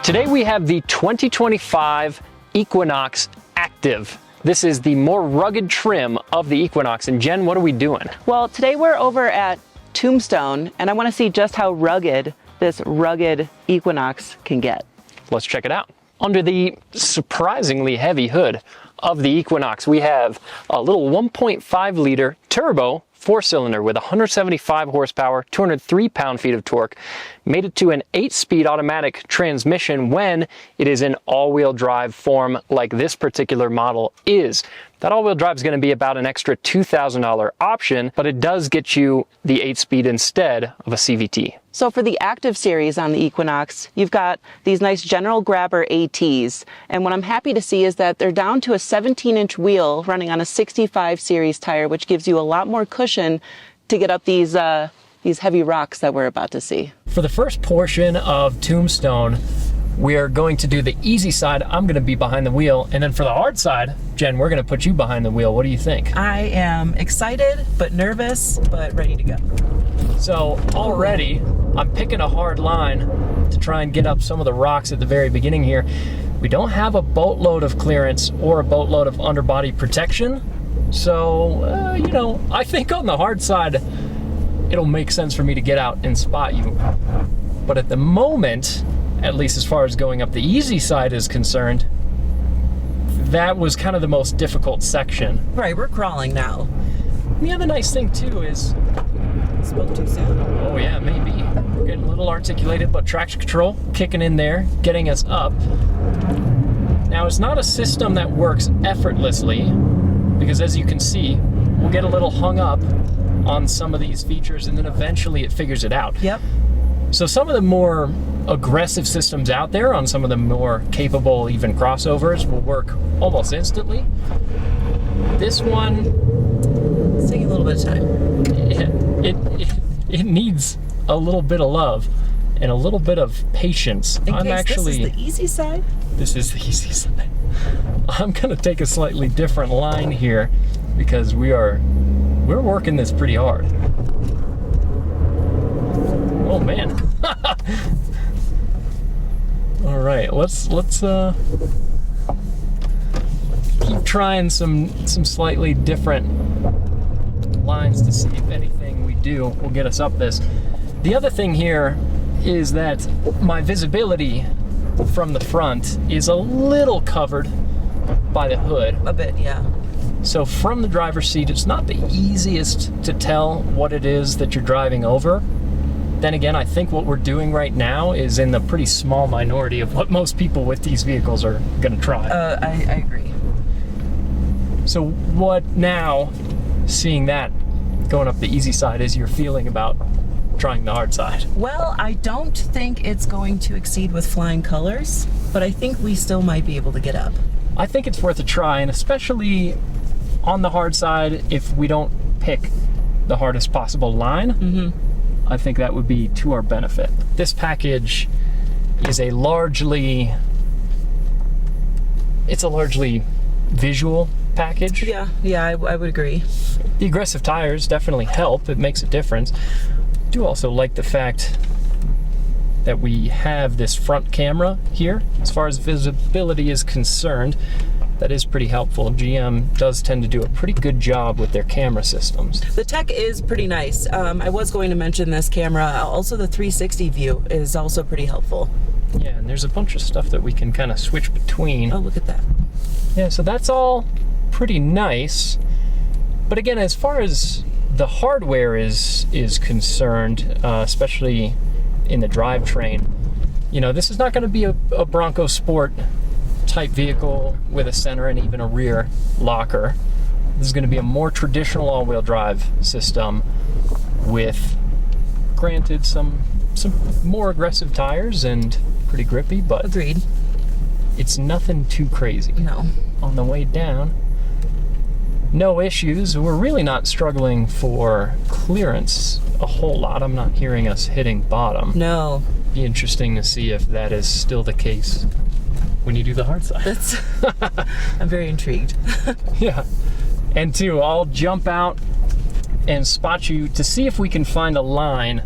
Today we have the 2025 Equinox Active. This is the more rugged trim of the Equinox. And Jen, what are we doing? Well, today we're over at Tombstone, and I want to see just how rugged this rugged Equinox can get. Let's check it out. Under the surprisingly heavy hood of the Equinox, we have a little 1.5 liter turbo 4-cylinder with 175 horsepower, 203 pound-feet of torque, made it to an 8-speed automatic transmission when it is in all-wheel drive form like this particular model is. That all-wheel drive is going to be about an extra $2,000 option, but it does get you the 8-speed instead of a CVT. So for the Active series on the Equinox, you've got these nice General Grabber ATs. And what I'm happy to see is that they're down to a 17-inch wheel running on a 65 series tire, which gives you a lot more cushion to get up these heavy rocks that we're about to see. For the first portion of Tombstone, we're going to do the easy side. I'm going to be behind the wheel. And then for the hard side, Jen, we're going to put you behind the wheel. What do you think? I am excited, but nervous, but ready to go. So already, I'm picking a hard line to try and get up some of the rocks at the very beginning here. We don't have a boatload of clearance or a boatload of underbody protection. So, you know, I think on the hard side, it'll make sense for me to get out and spot you. But at the moment, at least as far as going up the easy side is concerned, that was kind of the most difficult section. Right, we're crawling now. And the other nice thing too is... Spoke too soon. Oh yeah, maybe. We're getting a little articulated, but traction control kicking in there, getting us up. Now it's not a system that works effortlessly, because as you can see, we'll get a little hung up on some of these features and then eventually it figures it out. Yep. So some of the more aggressive systems out there on some of the more capable even crossovers will work almost instantly. This one, it's taking a little bit of time. It needs a little bit of love and a little bit of patience. This is the easy side? This is the easy side. I'm gonna take a slightly different line here because we're working this pretty hard. Oh man. All right, let's keep trying some slightly different lines to see if anything we do will get us up this. The other thing here is that my visibility from the front is a little covered by the hood. A bit, yeah. So from the driver's seat, it's not the easiest to tell what it is that you're driving over. Then again, I think what we're doing right now is in the pretty small minority of what most people with these vehicles are going to try. I agree. So what now, seeing that going up the easy side, is your feeling about trying the hard side? Well, I don't think it's going to exceed with flying colors, but I think we still might be able to get up. I think it's worth a try, and especially on the hard side, if we don't pick the hardest possible line, I think that would be to our benefit. This package is a largely visual package. Yeah, I would agree. The aggressive tires definitely help. It makes a difference. I do also like the fact that we have this front camera here. As far as visibility is concerned, that is pretty helpful. GM does tend to do a pretty good job with their camera systems. The tech is pretty nice. I was going to mention this camera. Also, the 360 view is also pretty helpful. Yeah, and there's a bunch of stuff that we can kind of switch between. Oh, look at that. Yeah, so that's all pretty nice. But again, as far as the hardware is concerned, especially in the drivetrain, you know, this is not going to be a Bronco Sport type vehicle with a center and even a rear locker. This is going to be a more traditional all-wheel drive system with, granted, some more aggressive tires and pretty grippy, but agreed. It's nothing too crazy. No. On the way down, no issues. We're really not struggling for clearance a whole lot. I'm not hearing us hitting bottom. No. Be interesting to see if that is still the case when you do the hard side. I'm very intrigued. Yeah. And two, I'll jump out and spot you to see if we can find a line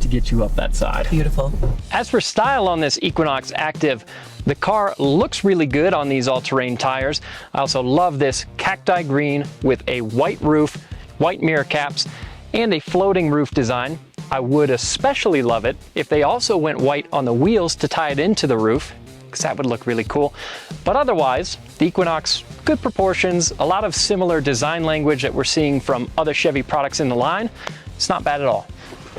to get you up that side. Beautiful. As for style on this Equinox Active, the car looks really good on these all-terrain tires. I also love this cacti green with a white roof, white mirror caps, and a floating roof design. I would especially love it if they also went white on the wheels to tie it into the roof, because that would look really cool. But otherwise, the Equinox, good proportions, a lot of similar design language that we're seeing from other Chevy products in the line. It's not bad at all.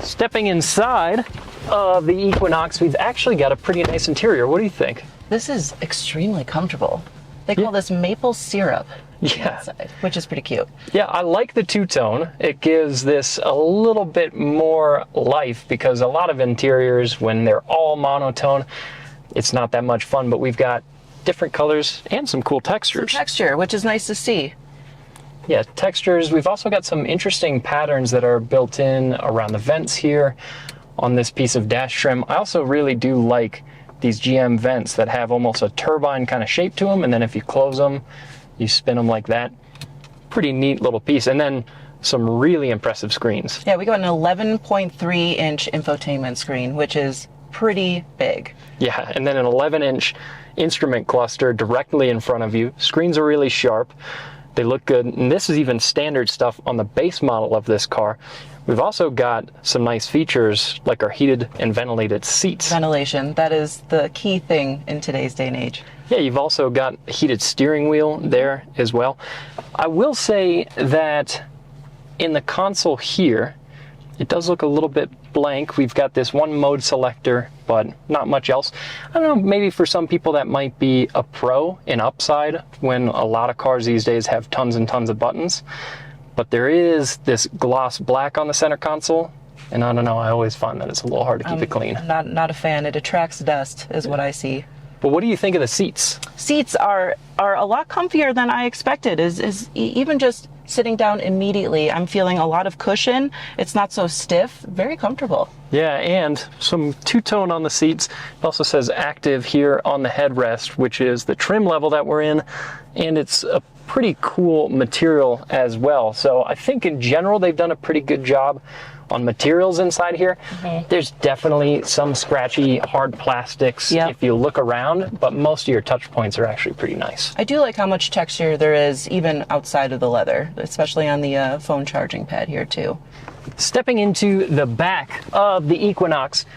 Stepping inside of the Equinox, we've actually got a pretty nice interior. What do you think? This is extremely comfortable. They call this maple syrup. Yeah. Inside, which is pretty cute. Yeah, I like the two-tone. It gives this a little bit more life, because a lot of interiors, when they're all monotone, it's not that much fun, but we've got different colors and some cool textures. Texture, which is nice to see. Yeah, textures. We've also got some interesting patterns that are built in around the vents here on this piece of dash trim. I also really do like these GM vents that have almost a turbine kind of shape to them, and then if you close them, you spin them like that. Pretty neat little piece. And then some really impressive screens. Yeah, we got an 11.3-inch infotainment screen, which is pretty big. Yeah, and then an 11-inch instrument cluster directly in front of you. Screens are really sharp. They look good. And this is even standard stuff on the base model of this car. We've also got some nice features like our heated and ventilated seats. Ventilation, that is the key thing in today's day and age. Yeah, you've also got a heated steering wheel there as well. I will say that in the console here, it does look a little bit blank. We've got this one mode selector, but not much else. I don't know, maybe for some people that might be a pro and upside when a lot of cars these days have tons and tons of buttons. But there is this gloss black on the center console, and I don't know, I always find that it's a little hard to keep it clean. Not a fan. It attracts dust, is what I see. But what do you think of the seats? Seats are a lot comfier than I expected. Even just sitting down immediately, I'm feeling a lot of cushion. It's not so stiff. Very comfortable. Yeah, and some two-tone on the seats. It also says active here on the headrest, which is the trim level that we're in, and it's a pretty cool material as well. So I think in general they've done a pretty good job on materials inside here. There's definitely some scratchy hard plastics if you look around, but most of your touch points are actually pretty nice. I do like how much texture there is even outside of the leather, especially on the phone charging pad here too. Stepping into the back of the Equinox,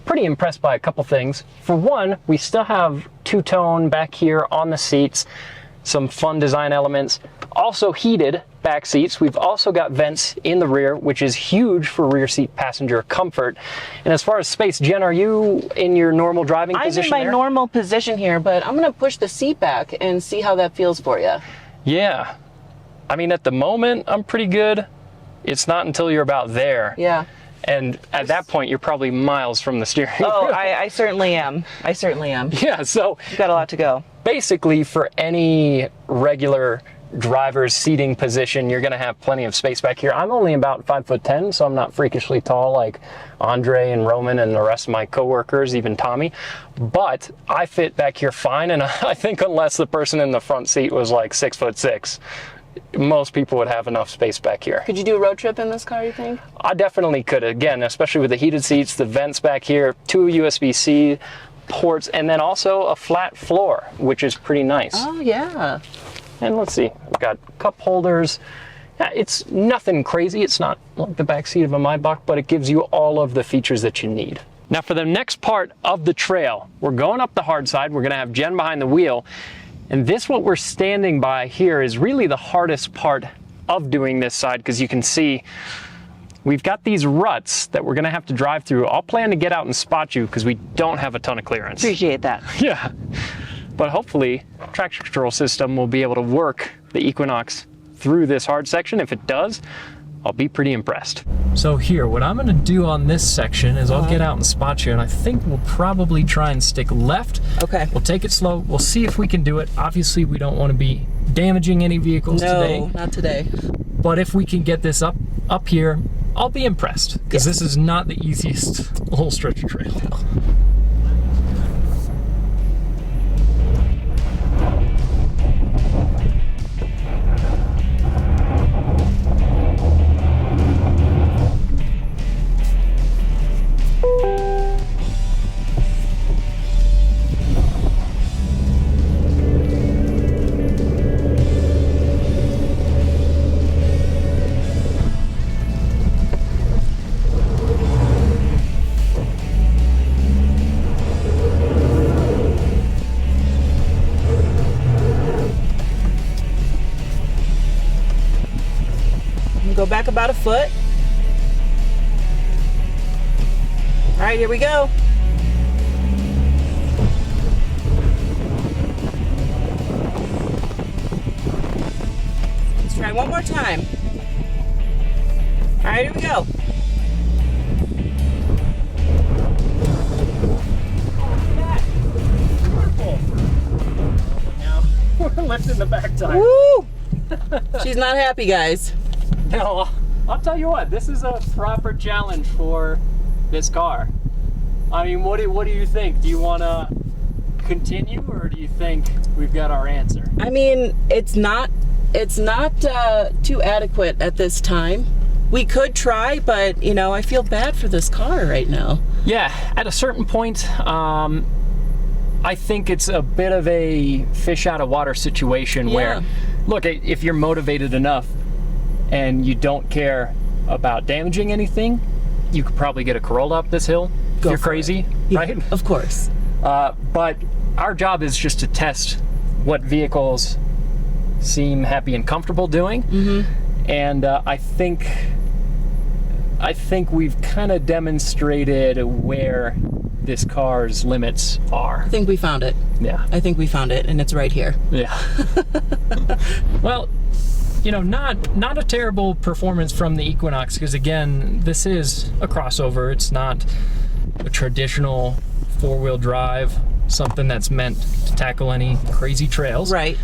pretty impressed by a couple things. For one, we still have two-tone back here on the seats, some fun design elements, also heated back seats. We've also got vents in the rear, which is huge for rear seat passenger comfort. And as far as space, Jen, are you in your normal driving position? I'm in my normal position here, but I'm going to push the seat back and see how that feels for you. Yeah. I mean, at the moment, I'm pretty good. It's not until you're about there. Yeah. And at that point, you're probably miles from the steering wheel. Oh, I certainly am. I certainly am. Yeah, so You've got a lot to go. Basically, for any regular driver's seating position, you're going to have plenty of space back here. I'm only about 5'10", so I'm not freakishly tall like Andre and Roman and the rest of my coworkers, even Tommy. But I fit back here fine, and I think unless the person in the front seat was like 6'6", most people would have enough space back here. Could you do a road trip in this car, you think? I definitely could, again, especially with the heated seats, the vents back here, 2 USB-C ports, and then also a flat floor, which is pretty nice. Oh, yeah. And let's see, we've got cup holders. Yeah, it's nothing crazy. It's not like the back seat of a Maybach, but it gives you all of the features that you need. Now for the next part of the trail, we're going up the hard side. We're gonna have Jen behind the wheel. And this, what we're standing by here, is really the hardest part of doing this side, because you can see we've got these ruts that we're gonna have to drive through. I'll plan to get out and spot you because we don't have a ton of clearance. Appreciate that. Yeah. But hopefully, traction control system will be able to work the Equinox through this hard section. If it does, I'll be pretty impressed. So here, what I'm gonna do on this section is I'll get out and spot you, and I think we'll probably try and stick left. Okay. We'll take it slow. We'll see if we can do it. Obviously, we don't want to be damaging any vehicles today. No, not today. But if we can get this up here, I'll be impressed, because this is not the easiest little stretch of trail. Go back about a foot. All right, here we go. Let's try one more time. All right, here we go. Now we're lifting the back tire. Woo! She's not happy, guys. No, I'll tell you what, this is a proper challenge for this car. I mean, what do you think? Do you want to continue, or do you think we've got our answer? I mean, it's not too adequate at this time. We could try, but you know, I feel bad for this car right now. Yeah, at a certain point, I think it's a bit of a fish out of water situation where, look, if you're motivated enough and you don't care about damaging anything, you could probably get a Corolla up this hill if you're crazy, right? Yeah, of course. But our job is just to test what vehicles seem happy and comfortable doing. Mm-hmm. And I think we've kind of demonstrated where this car's limits are. I think we found it. Yeah. I think we found it, and it's right here. Yeah. Well, you know, not a terrible performance from the Equinox, because again, this is a crossover. It's not a traditional four-wheel drive, something that's meant to tackle any crazy trails. Right.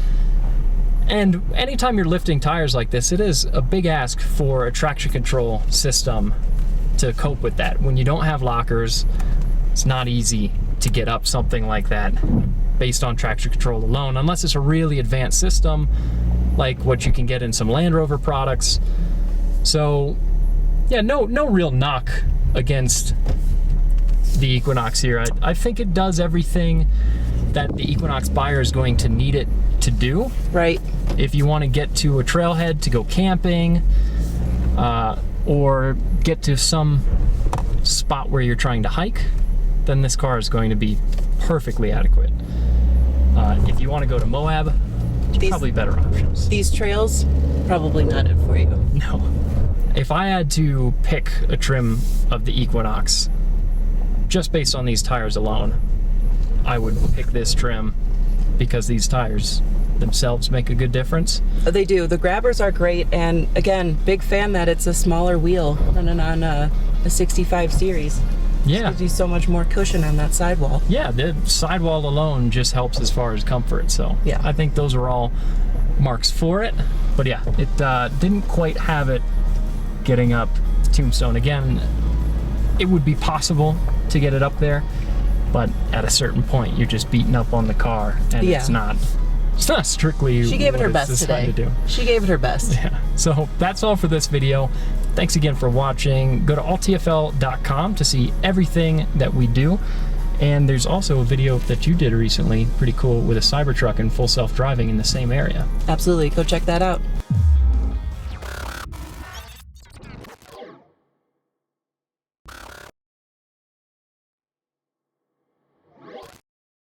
And anytime you're lifting tires like this, it is a big ask for a traction control system to cope with that. When you don't have lockers, it's not easy to get up something like that based on traction control alone, unless it's a really advanced system like what you can get in some Land Rover products. So yeah, no real knock against the Equinox here. I think it does everything that the Equinox buyer is going to need it to do. Right. If you want to get to a trailhead to go camping, or get to some spot where you're trying to hike, then this car is going to be perfectly adequate. If you want to go to Moab, probably better options. These trails, probably not it for you. No. If I had to pick a trim of the Equinox, just based on these tires alone, I would pick this trim because these tires themselves make a good difference. They do. The grabbers are great, and again, big fan that it's a smaller wheel running on a 65 series. Yeah. It gives you so much more cushion on that sidewall. Yeah, the sidewall alone just helps as far as comfort. So yeah, I think those are all marks for it. But yeah, it didn't quite have it getting up Tombstone. Again, it would be possible to get it up there, but at a certain point, you're just beating up on the car, and it's not strictly. She gave it her best today. She gave it her best. Yeah. So that's all for this video. Thanks again for watching. Go to alltfl.com to see everything that we do. And there's also a video that you did recently, pretty cool, with a Cybertruck and full self-driving in the same area. Absolutely. Go check that out.